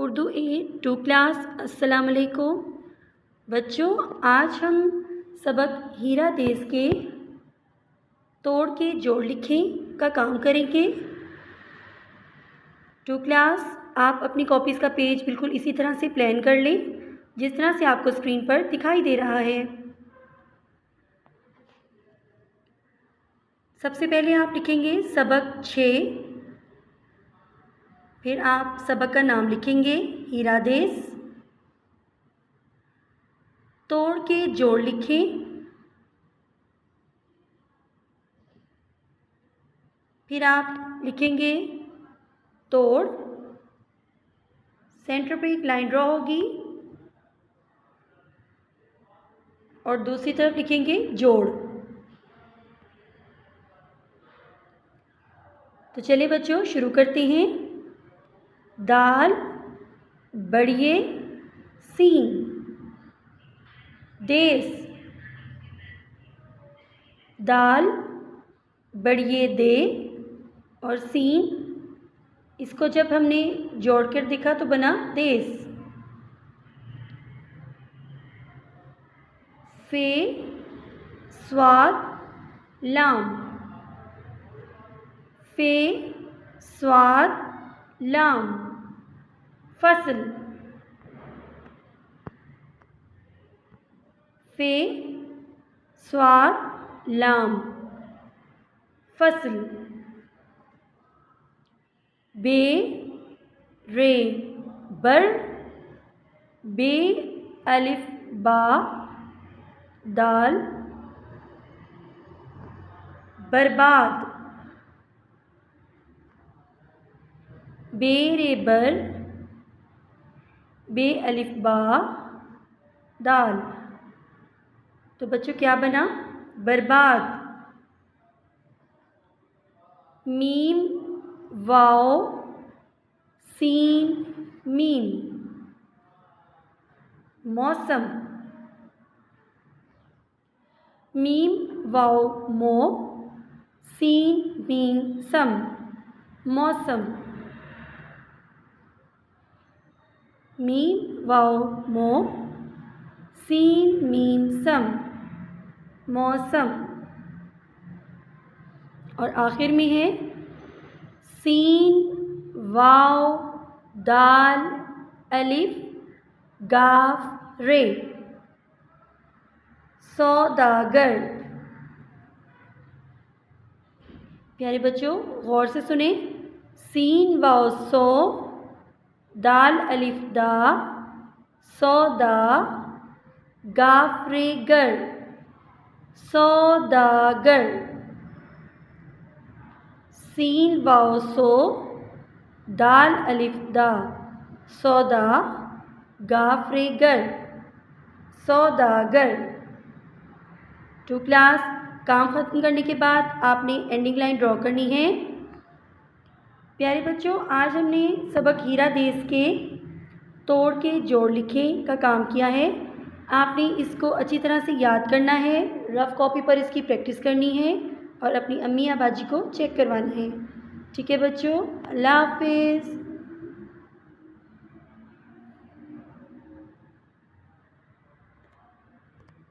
Urdu A to class. अस्सलाम वालेकुम बच्चों, आज हम सबक हीरा देश के तोड़ के जोड़ लिखें का काम करेंगे। टू क्लास, आप अपनी कॉपीज़ का पेज बिल्कुल इसी तरह से प्लान कर लें जिस तरह से आपको स्क्रीन पर दिखाई दे रहा है। सबसे पहले आप लिखेंगे सबक 6, फिर आप सबक का नाम लिखेंगे हीरा देश। तोड़ के जोड़ लिखें, फिर आप लिखेंगे तोड़, सेंटर पे एक लाइन ड्रॉ होगी और दूसरी तरफ लिखेंगे जोड़। तो चलिए बच्चों शुरू करते हैं। दाल बढ़िए सीन, देश, दाल बढ़िए दे और सीन, इसको जब हमने जोड़कर देखा तो बना देश। फे स्वाद लाम, फे स्वाद लाम, फसल, फे स्वाद लाम, फसल। बे रे बर, बे अलिफ बा दाल, बर्बाद, बे रे बर, बे अलिफ बा दाल। तो बच्चों क्या बना? बर्बाद। मीम वाओ सीन मीम, मौसम, मीम वाओ मो सीन मीम सम, मौसम, मीम वाओ मो सीन मीम सम, मौसम। और आखिर में है सीन वाव दाल अलिफ गाफ रे, सौदागर। प्यारे बच्चों गौर से सुने। सीन वाव सौ, दाल अलिफ दा, सौदा, गाफ रे गर, सौदागर। सीन वाव सो, दाल अलिफ दा, सौदा, गाफ रे गर, सौदागर। टू क्लास, काम ख़त्म करने के बाद आपने एंडिंग लाइन ड्रॉ करनी है। प्यारे बच्चों, आज हमने सबक हीरा देश के तोड़ के जोड़ लिखे का काम किया है। आपने इसको अच्छी तरह से याद करना है, रफ़ कॉपी पर इसकी प्रैक्टिस करनी है और अपनी अम्मी या बाजी को चेक करवाना है। ठीक है बच्चों, अल्लाह हाफिज़।